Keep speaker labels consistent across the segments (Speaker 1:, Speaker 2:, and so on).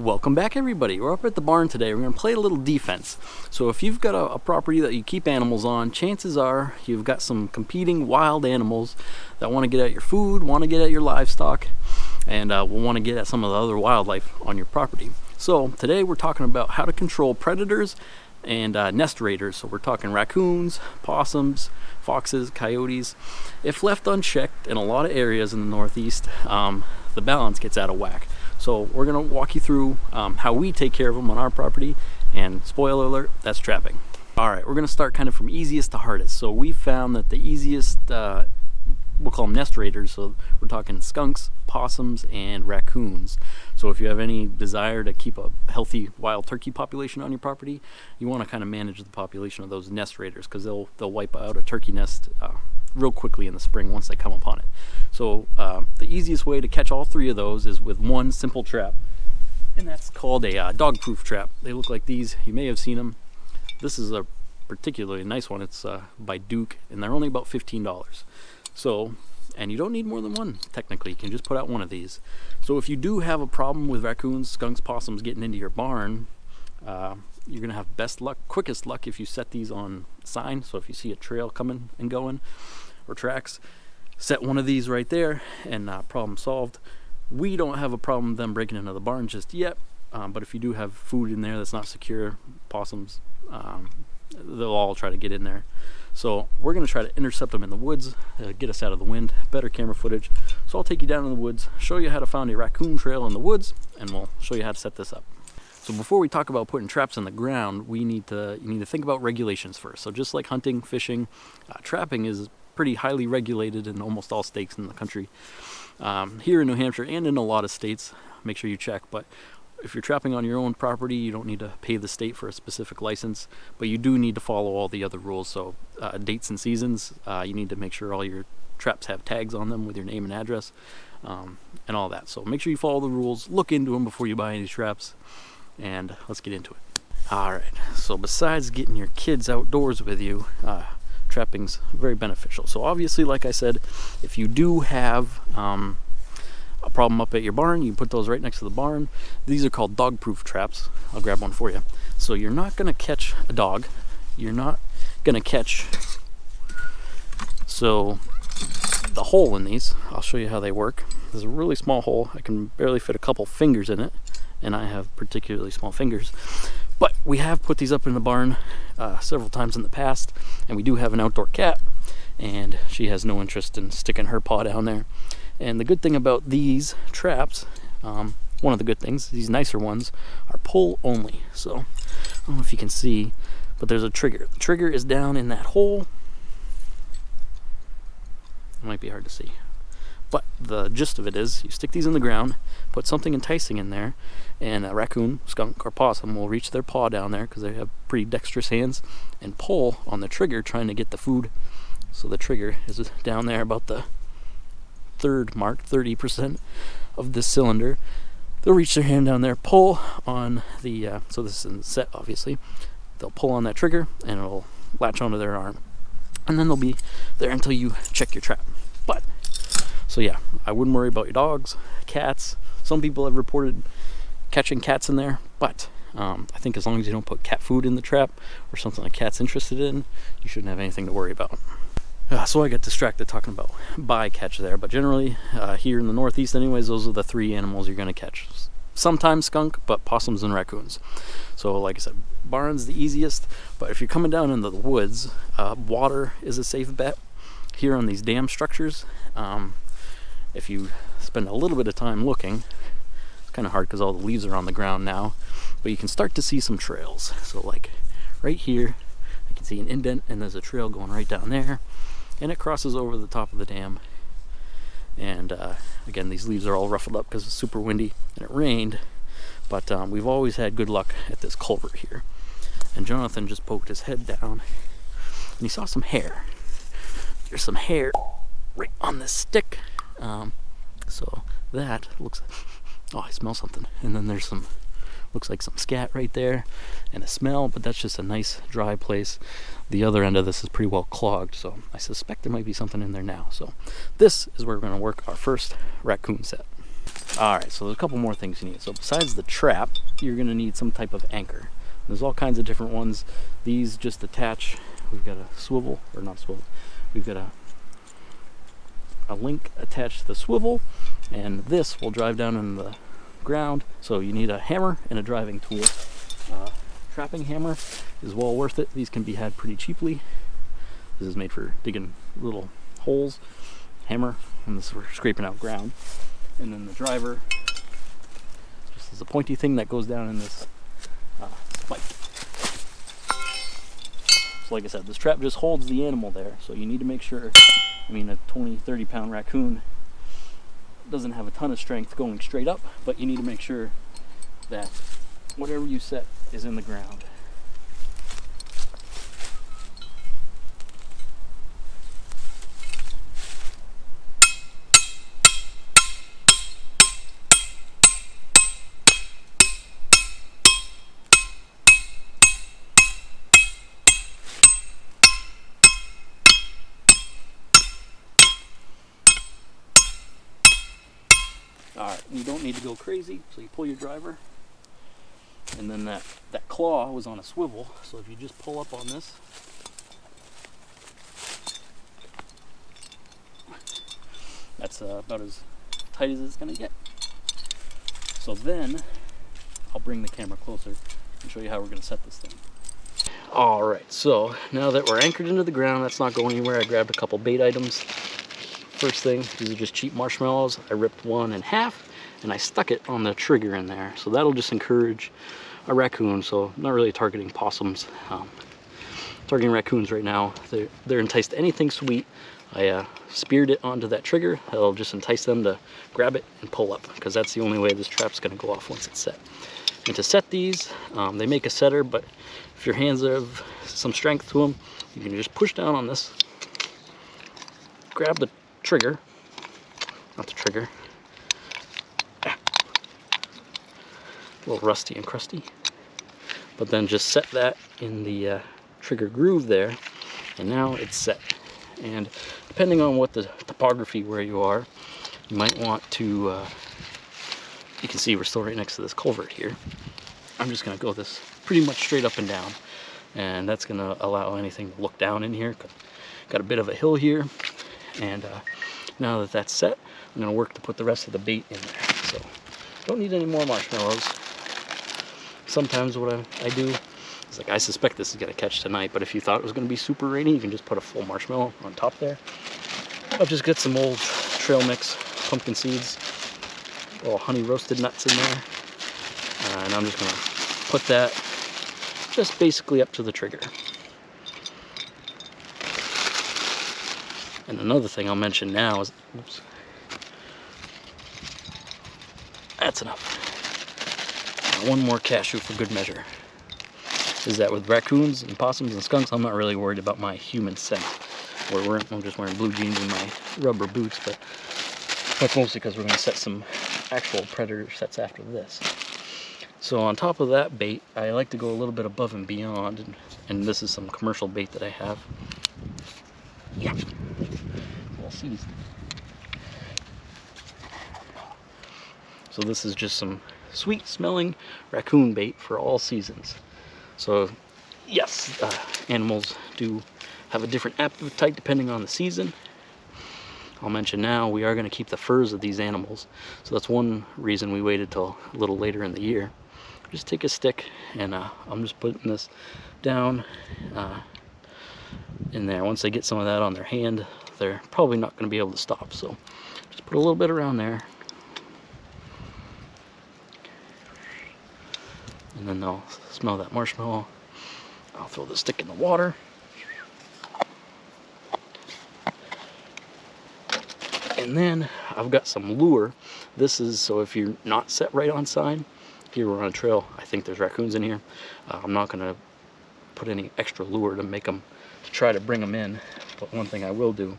Speaker 1: Welcome back, everybody. We're up at the barn today. We're going to play a little defense. So if you've got a property that you keep animals on, chances are you've got some competing wild animals that want to get at your food, want to get at your livestock, and will want to get at some of the other wildlife on your property. So today we're talking about how to control predators and nest raiders. So we're talking raccoons, possums, foxes, coyotes. If left unchecked in a lot of areas in the Northeast, the balance gets out of whack. So we're going to walk you through how we take care of them on our property, and spoiler alert, that's trapping. Alright, we're going to start kind of from easiest to hardest. So we found that the easiest, we'll call them nest raiders, so we're talking skunks, possums, and raccoons. So if you have any desire to keep a healthy wild turkey population on your property, you want to kind of manage the population of those nest raiders, because they'll wipe out a turkey nest real quickly in the spring once they come upon it. So the easiest way to catch all three of those is with one simple trap, and that's called a dog-proof trap. They look like these. You may have seen them. This is a particularly nice one. It's by Duke, and they're only about $15. So, and you don't need more than one technically. You can just put out one of these. So if you do have a problem with raccoons, skunks, possums getting into your barn, you're gonna have best luck, quickest luck, if you set these on sign. So if you see a trail coming and going, or tracks, set one of these right there, and problem solved. We don't have a problem with them breaking into the barn just yet, but if you do have food in there that's not secure, possums, they'll all try to get in there. So we're going to try to intercept them in the woods, get us out of the wind, better camera footage. So I'll take you down in the woods, show you how to find a raccoon trail in the woods, and we'll show you how to set this up. So before we talk about putting traps in the ground, you need to think about regulations first. So just like hunting, fishing, trapping is pretty highly regulated in almost all states in the country. Here in New Hampshire and in a lot of states, make sure you check. But if you're trapping on your own property, you don't need to pay the state for a specific license, but you do need to follow all the other rules. So dates and seasons, you need to make sure all your traps have tags on them with your name and address, and all that. So make sure you follow the rules, look into them before you buy any traps, and let's get into it. Alright, so besides getting your kids outdoors with you, trapping's very beneficial. So obviously, like I said, if you do have a problem up at your barn, you put those right next to the barn. These are called dog-proof traps. I'll grab one for you. So you're not going to catch a dog. You're not going to catch... So the hole in these, I'll show you how they work. There's a really small hole. I can barely fit a couple fingers in it, and I have particularly small fingers. But we have put these up in the barn several times in the past, and we do have an outdoor cat, and she has no interest in sticking her paw down there. And the good thing about these traps, one of the good things, these nicer ones, are pull only. So I don't know if you can see, but there's a trigger. The trigger is down in that hole. It might be hard to see, but the gist of it is you stick these in the ground, put something enticing in there, and a raccoon, skunk, or possum will reach their paw down there, because they have pretty dexterous hands, and pull on the trigger trying to get the food. So the trigger is down there about the third mark, 30% of this cylinder. They'll reach their hand down there, pull on the, so this is set obviously, they'll pull on that trigger and it'll latch onto their arm. And then they'll be there until you check your trap. But, so yeah, I wouldn't worry about your dogs, cats. Some people have reported catching cats in there, but I think as long as you don't put cat food in the trap or something a cat's interested in, you shouldn't have anything to worry about. So I got distracted talking about bycatch there, but generally here in the Northeast anyways, those are the three animals you're going to catch. Sometimes skunk, but possums and raccoons. So like I said, barn's the easiest, but if you're coming down into the woods, water is a safe bet. Here on these dam structures, if you spend a little bit of time looking, it's kind of hard because all the leaves are on the ground now, but you can start to see some trails. So like right here, I can see an indent, and there's a trail going right down there, and it crosses over the top of the dam. And again, these leaves are all ruffled up because it's super windy and it rained, but we've always had good luck at this culvert here. And Jonathan just poked his head down and he saw some hair. There's some hair right on this stick, so that looks, oh, I smell something. And then there's some, looks like some scat right there and a smell, but that's just a nice dry place. The other end of this is pretty well clogged, so I suspect there might be something in there now. So this is where we're going to work our first raccoon set. Alright, so there's a couple more things you need. So besides the trap, you're going to need some type of anchor. There's all kinds of different ones. These just attach. We've got a swivel, or not swivel. We've got a link attached to the swivel, and this will drive down in the ground. So you need a hammer and a driving tool. Trapping hammer is well worth it. These can be had pretty cheaply. This is made for digging little holes. Hammer, and this is for scraping out ground. And then the driver just is a pointy thing that goes down in this spike. So like I said, this trap just holds the animal there, so you need to make sure, I mean, a 20-30 pound raccoon doesn't have a ton of strength going straight up, but you need to make sure that whatever you set is in the ground. Alright, you don't need to go crazy, so you pull your driver, and then that claw was on a swivel, so if you just pull up on this, that's about as tight as it's going to get. So then, I'll bring the camera closer and show you how we're going to set this thing. Alright, so now that we're anchored into the ground, that's not going anywhere. I grabbed a couple bait items. First thing, these are just cheap marshmallows. I ripped one in half and I stuck it on the trigger in there. So that'll just encourage a raccoon. So I'm not really targeting possums. Targeting raccoons right now. They're enticed to anything sweet. I speared it onto that trigger. That'll just entice them to grab it and pull up, because that's the only way this trap's going to go off once it's set. And to set these, they make a setter, but if your hands have some strength to them, you can just push down on this, grab the trigger, not the trigger, a little rusty and crusty, but then just set that in the trigger groove there, and now it's set. And depending on what the topography where you are, you might want to, you can see we're still right next to this culvert here. I'm just going to go this pretty much straight up and down, and that's going to allow anything to look down in here. Got a bit of a hill here, and now that that's set, I'm going to work to put the rest of the bait in there. So don't need any more marshmallows. Sometimes what I do is, like, I suspect this is going to catch tonight, but if you thought it was going to be super rainy, you can just put a full marshmallow on top there. I'll just get some old trail mix, pumpkin seeds, little honey roasted nuts in there, and I'm just going to put that just basically up to the trigger. And another thing I'll mention now is, oops, that's enough. One more cashew for good measure. Is that with raccoons and possums and skunks, I'm not really worried about my human scent. I'm just wearing blue jeans and my rubber boots, but that's mostly because we're going to set some actual predator sets after this. So on top of that bait, I like to go a little bit above and beyond, and this is some commercial bait that I have. Yeah. Well seized. So this is just some sweet smelling raccoon bait for all seasons. So yes, animals do have a different appetite depending on the season. I'll mention now, we are going to keep the furs of these animals, so that's one reason we waited till a little later in the year. Just take a stick, and I'm just putting this down in there. Once they get some of that on their hand, they're probably not going to be able to stop, so just put a little bit around there, and then they'll smell that marshmallow. I'll throw the stick in the water, and then I've got some lure. This is so if you're not set right on sign, here we're on a trail, I think there's raccoons in here. I'm not going to put any extra lure to try to bring them in, but one thing I will do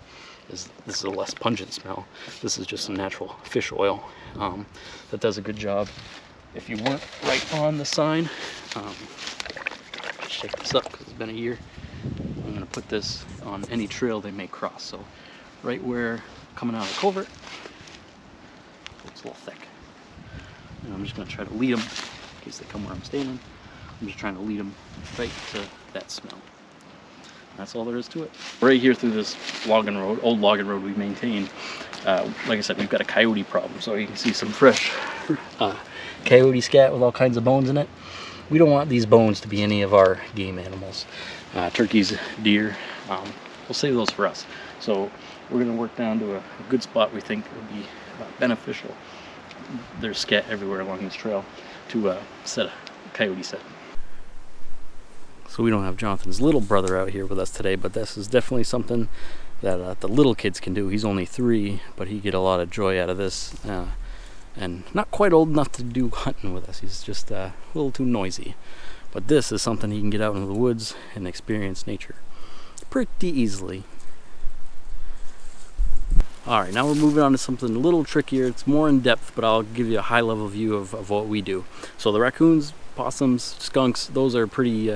Speaker 1: is, this is a less pungent smell. This is just some natural fish oil that does a good job. If you weren't right on the sign, shake this up because it's been a year. I'm going to put this on any trail they may cross. So right where coming out of the culvert, it's a little thick. And I'm just going to try to lead them, in case they come where I'm standing. I'm just trying to lead them right to that smell. That's all there is to it. Right here through this logging road, old logging road we maintain, like I said, we've got a coyote problem. So you can see some fresh coyote scat with all kinds of bones in it. We don't want these bones to be any of our game animals. Turkeys, deer, we'll save those for us. So we're going to work down to a good spot we think would be beneficial. There's scat everywhere along this trail to set a coyote set. So we don't have Jonathan's little brother out here with us today, but this is definitely something that the little kids can do. He's only 3, but he get a lot of joy out of this. And not quite old enough to do hunting with us. He's just a little too noisy. But this is something he can get out into the woods and experience nature pretty easily. Alright, now we're moving on to something a little trickier. It's more in depth, but I'll give you a high level view of what we do. So the raccoons, possums, skunks, those are pretty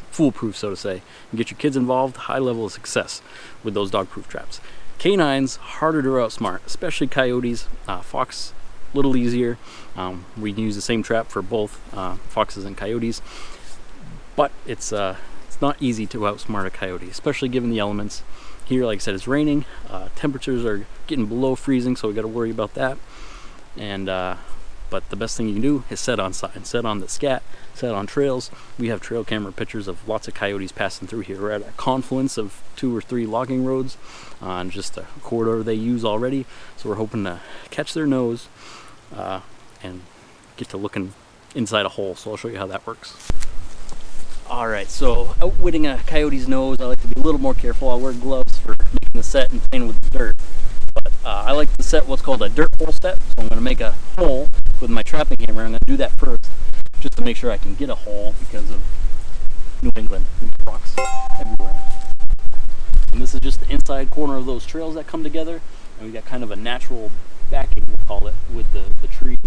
Speaker 1: foolproof, so to say. You get your kids involved, high level of success with those dog-proof traps. Canines, harder to outsmart, especially coyotes. Fox, a little easier. We can use the same trap for both foxes and coyotes, but it's not easy to outsmart a coyote, especially given the elements. Here, like I said, it's raining. Temperatures are getting below freezing, so we got to worry about that. And but the best thing you can do is set on signs, set on the scat, set on trails. We have trail camera pictures of lots of coyotes passing through here. We're at a confluence of 2 or 3 logging roads on just a corridor they use already. So we're hoping to catch their nose and get to looking inside a hole. So I'll show you how that works. Alright, so outwitting a coyote's nose, I like to be a little more careful. I'll wear gloves for making the set and playing with the dirt. But I like to set what's called a dirt hole set. So I'm going to make a hole with my trapping hammer. I'm going to do that first just to make sure I can get a hole because of New England. There's rocks everywhere. And this is just the inside corner of those trails that come together. And we got kind of a natural backing, we'll call it, with the tree.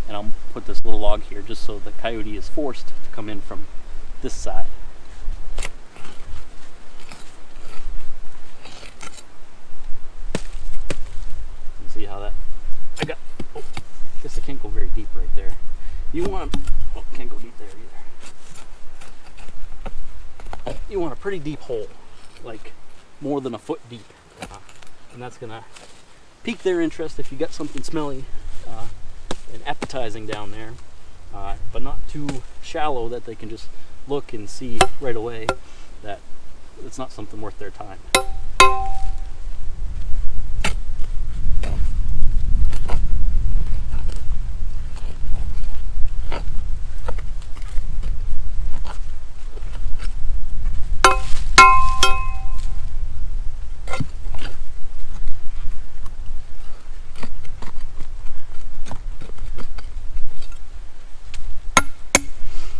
Speaker 1: And I'll put this little log here just so the coyote is forced to come in from this side. You see how that, I guess I can't go very deep right there. You want, can't go deep there either. You want a pretty deep hole, like more than a foot deep. And that's gonna pique their interest if you got something smelly and appetizing down there, but not too shallow that they can just look and see right away that it's not something worth their time.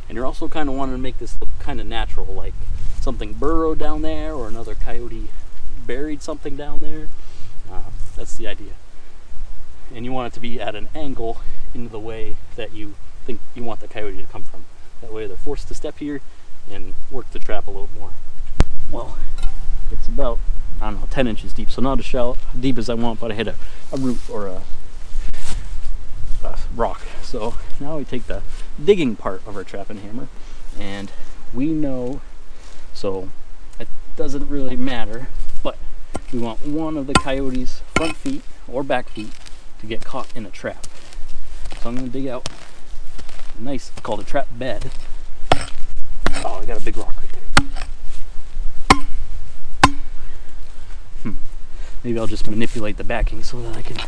Speaker 1: And you're also kind of wanting to make this look kind of natural, like something burrowed down there or another coyote buried something down there. That's the idea. And you want it to be at an angle into the way that you think you want the coyote to come from. That way they're forced to step here and work the trap a little more. Well, it's about, I don't know, 10 inches deep, so not as shallow, deep as I want, but I hit a root or a rock. So now we take the digging part of our trapping hammer, and we know, so it doesn't really matter, but we want one of the coyote's front feet or back feet to get caught in a trap. So I'm going to dig out a nice, called a trap bed. Oh, I got a big rock right there. Maybe I'll just manipulate the backing so that I can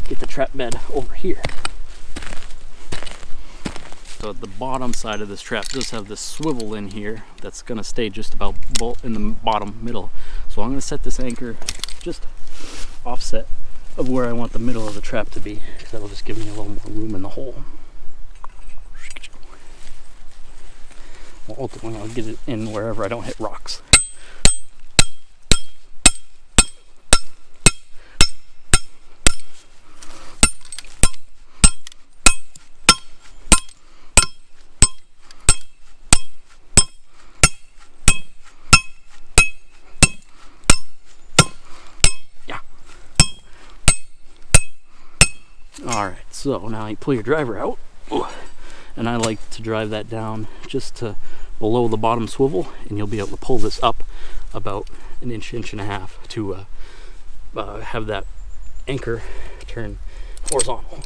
Speaker 1: get the trap bed over here. So the bottom side of this trap does have this swivel in here that's going to stay just about in the bottom middle. So I'm going to set this anchor just offset of where I want the middle of the trap to be. That'll just give me a little more room in the hole. Well, ultimately I'll get it in wherever I don't hit rocks. Alright, so now you pull your driver out And I like to drive that down just to below the bottom swivel, and you'll be able to pull this up about an inch, inch and a half to have that anchor turn horizontal.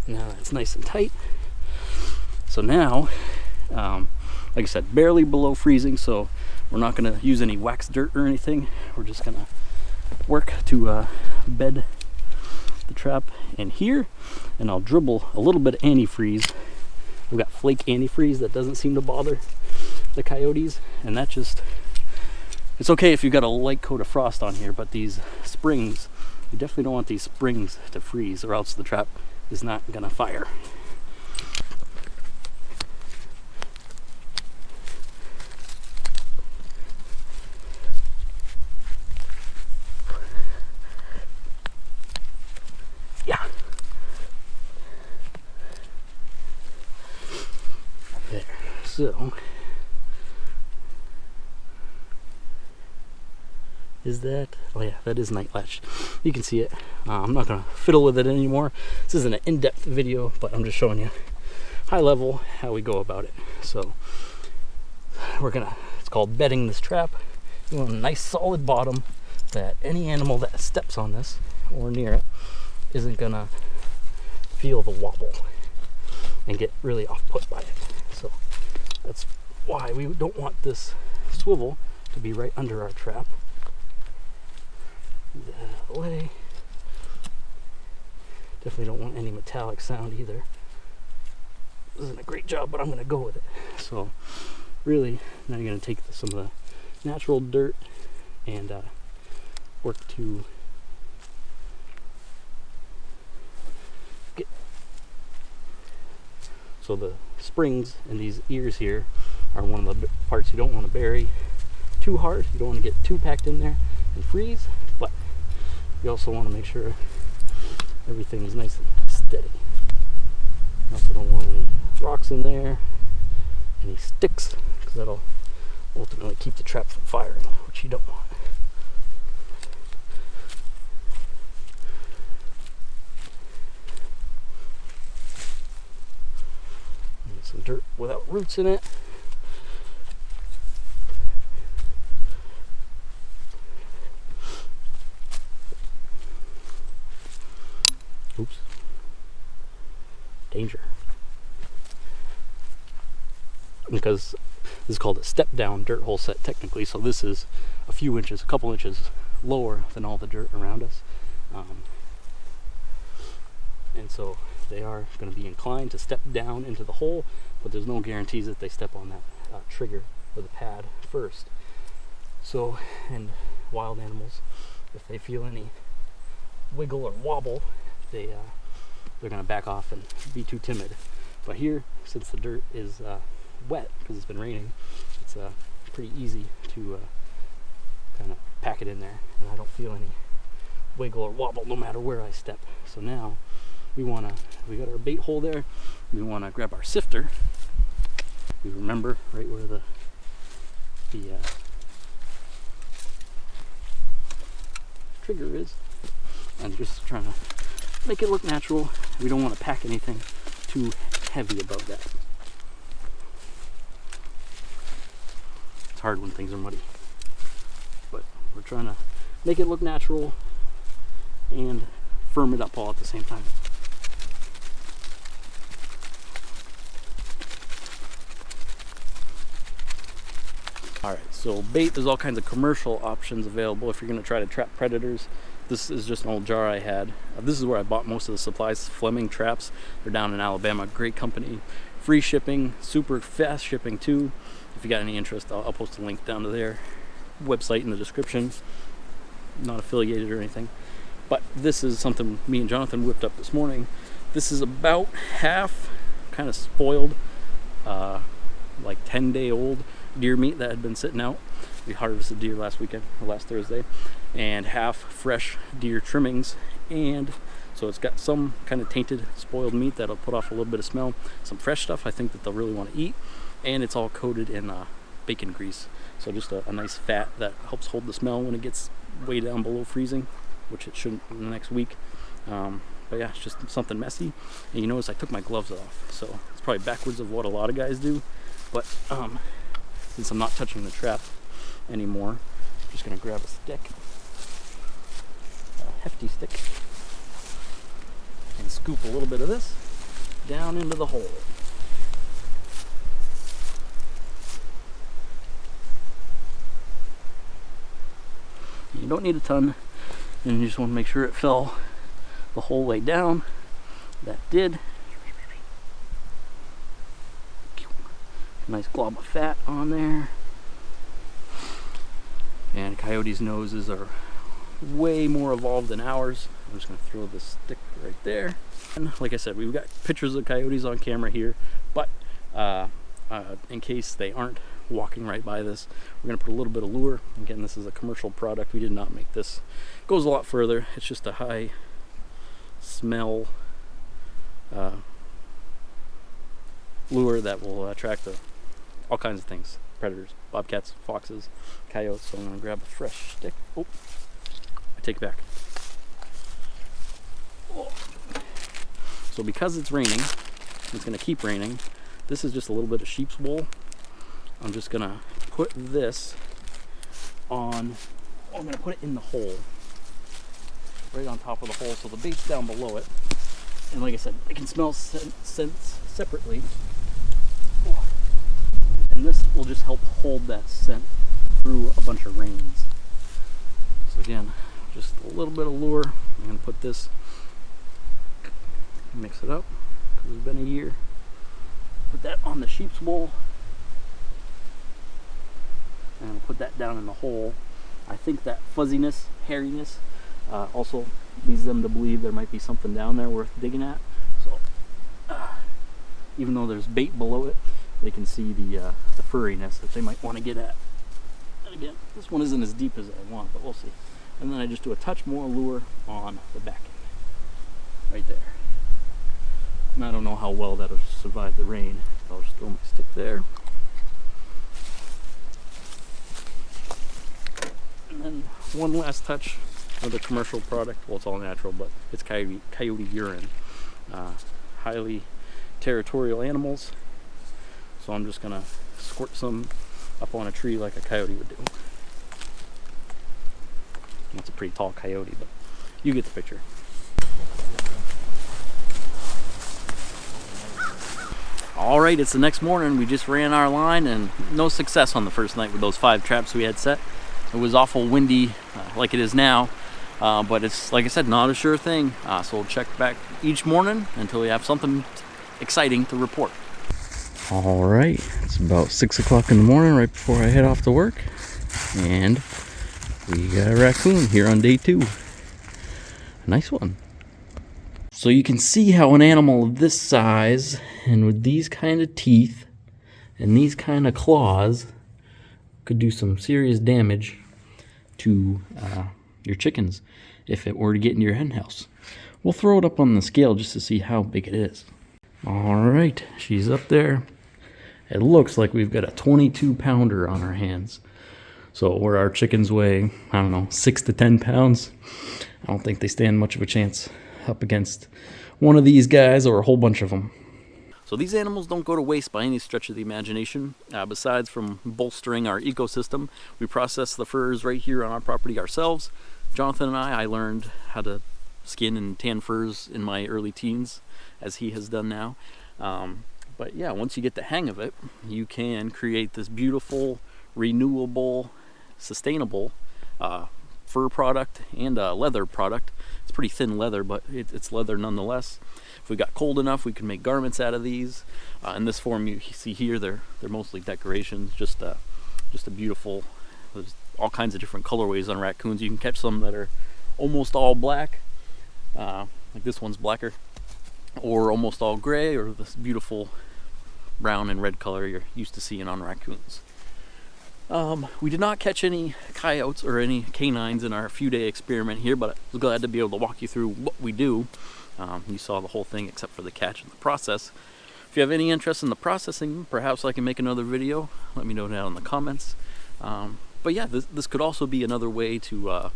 Speaker 1: Now it's nice and tight. So now, like I said, barely below freezing, so we're not going to use any wax dirt or anything. We're just going to work to bed the trap in here, and I'll dribble a little bit of antifreeze. We've got flake antifreeze that doesn't seem to bother the coyotes, and that just, it's okay if you've got a light coat of frost on here, but these springs, you definitely don't want these springs to freeze, or else the trap is not gonna fire. Yeah. There. So, is that, oh yeah, that is night latch. You can see it. I'm not gonna fiddle with it anymore. This isn't an in-depth video, but I'm just showing you high level how we go about it. So we're gonna, it's called bedding this trap. You want a nice solid bottom that any animal that steps on this or near it isn't gonna feel the wobble and get really off put by it. So that's why we don't want this swivel to be right under our trap. Move that out of the way. Definitely don't want any metallic sound either. This isn't a great job, but I'm going to go with it. So really, now you're going to take some of the natural dirt and work to get, so the springs and these ears here are one of the parts you don't want to bury too hard. You don't want to get too packed in there and freeze, but you also want to make sure everything is nice and steady. You also don't want any rocks in there, any sticks, because that'll ultimately keep the trap from firing, which you don't want. And some dirt without roots in it. Oops. Danger. Because this is called a step down dirt hole set technically, so this is a few inches, a couple inches lower than all the dirt around us. And so they are going to be inclined to step down into the hole, but there's no guarantees that they step on that trigger or the pad first. So, and wild animals, if they feel any wiggle or wobble, they're going to back off and be too timid. But here, since the dirt is wet because it's been raining, it's pretty easy to kind of pack it in there, and I don't feel any wiggle or wobble no matter where I step. So now we got our bait hole there. We want to grab our sifter. We remember right where the trigger is, and just trying to make it look natural. We don't want to pack anything too heavy above that. It's hard when things are muddy, but we're trying to make it look natural and firm it up all at the same time. Alright, so bait, there's all kinds of commercial options available if you're going to try to trap predators. This is just an old jar I had. This is where I bought most of the supplies, Fleming Traps. They're down in Alabama, great company. Free shipping, super fast shipping too. If you got any interest, I'll post a link down to their website in the description. Not affiliated or anything. But this is something me and Jonathan whipped up this morning. This is about half kind of spoiled, like 10-day-old deer meat that had been sitting out. We harvested deer last weekend, or last Thursday, and half fresh deer trimmings, and so it's got some kind of tainted, spoiled meat that'll put off a little bit of smell, some fresh stuff I think that they'll really want to eat, and it's all coated in bacon grease, so just a nice fat that helps hold the smell when it gets way down below freezing, which it shouldn't in the next week. But But yeah, it's just something messy. And you notice I took my gloves off, so it's probably backwards of what a lot of guys do. But since I'm not touching the trap anymore, I'm just gonna grab a stick, a hefty stick, and scoop a little bit of this down into the hole. You don't need a ton, and you just want to make sure it fell the whole way down. That did. Nice glob of fat on there. And coyotes' noses are way more evolved than ours. I'm just going to throw this stick right there. And like I said, we've got pictures of coyotes on camera here, but in case they aren't walking right by this, we're going to put a little bit of lure. Again, this is a commercial product. We did not make this. It goes a lot further. It's just a high smell lure that will attract all kinds of things. Predators, bobcats, foxes, coyotes. So I'm going to grab a fresh stick. Oh, I take it back. Oh. So because it's raining, it's going to keep raining. This is just a little bit of sheep's wool. I'm just going to put this on, I'm going to put it in the hole. Right on top of the hole, so the bait's down below it. And like I said, it can smell scents separately. And this will just help hold that scent through a bunch of rains. So again, just a little bit of lure. I'm going to put this, mix it up, because it's been a year. Put that on the sheep's wool. And I'll put that down in the hole. I think that fuzziness, hairiness, also leads them to believe there might be something down there worth digging at. So even though there's bait below it, they can see the furriness that they might want to get at. And again, this one isn't as deep as I want, but we'll see. And then I just do a touch more lure on the back end, right there. And I don't know how well that'll survive the rain. I'll just throw my stick there. And then one last touch of the commercial product. Well, it's all natural, but it's coyote urine. Highly territorial animals. So I'm just gonna squirt some up on a tree like a coyote would do. That's a pretty tall coyote, but you get the picture. All right, it's the next morning. We just ran our line and no success on the first night with those 5 traps we had set. It was awful windy like it is now, but it's, like I said, not a sure thing. So we'll check back each morning until we have something exciting to report. All right, it's about 6 o'clock in the morning, right before I head off to work, and we got a raccoon here on day 2. Nice one. So you can see how an animal of this size and with these kind of teeth and these kind of claws could do some serious damage to your chickens if it were to get into your hen house. We'll throw it up on the scale just to see how big it is. All right, she's up there. It looks like we've got a 22-pounder on our hands. So where our chickens weigh, I don't know, 6 to 10 pounds, I don't think they stand much of a chance up against one of these guys or a whole bunch of them. So these animals don't go to waste by any stretch of the imagination. Besides from bolstering our ecosystem, we process the furs right here on our property ourselves. Jonathan and I learned how to skin and tan furs in my early teens, as he has done now. But yeah, once you get the hang of it, you can create this beautiful, renewable, sustainable fur product and leather product. It's pretty thin leather, but it's leather nonetheless. If we got cold enough, we can make garments out of these. In this form you see here, they're mostly decorations, just a beautiful. There's all kinds of different colorways on raccoons. You can catch some that are almost all black, like this one's blacker, or almost all gray, or this beautiful brown and red color you're used to seeing on raccoons. We did not catch any coyotes or any canines in our few-day experiment here, but I was glad to be able to walk you through what we do. You saw the whole thing except for the catch and the process. If you have any interest in the processing, perhaps I can make another video. Let me know down in the comments. But yeah, this could also be another way to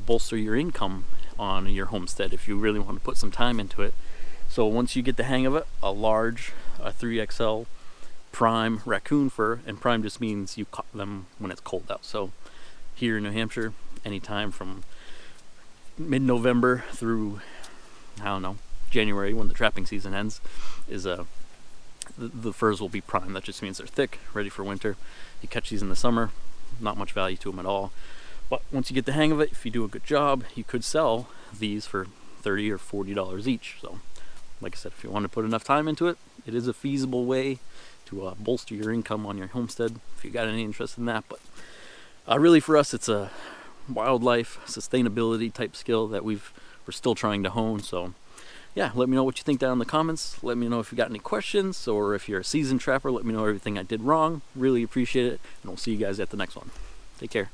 Speaker 1: bolster your income on your homestead if you really want to put some time into it. So once you get the hang of it, a 3XL prime raccoon fur, and prime just means you caught them when it's cold out. So here in New Hampshire, anytime from mid-November through, I don't know, January, when the trapping season ends, is the furs will be prime. That just means they're thick, ready for winter. You catch these in the summer, not much value to them at all. But once you get the hang of it, if you do a good job, you could sell these for $30 or $40 each. So like I said, if you want to put enough time into it, it is a feasible way to bolster your income on your homestead, if you got any interest in that. But really for us, it's a wildlife sustainability type skill that we're still trying to hone. So yeah, let me know what you think down in the comments. Let me know if you got any questions, or if you're a seasoned trapper, let me know everything I did wrong. Really appreciate it, and we'll see you guys at the next one. Take care.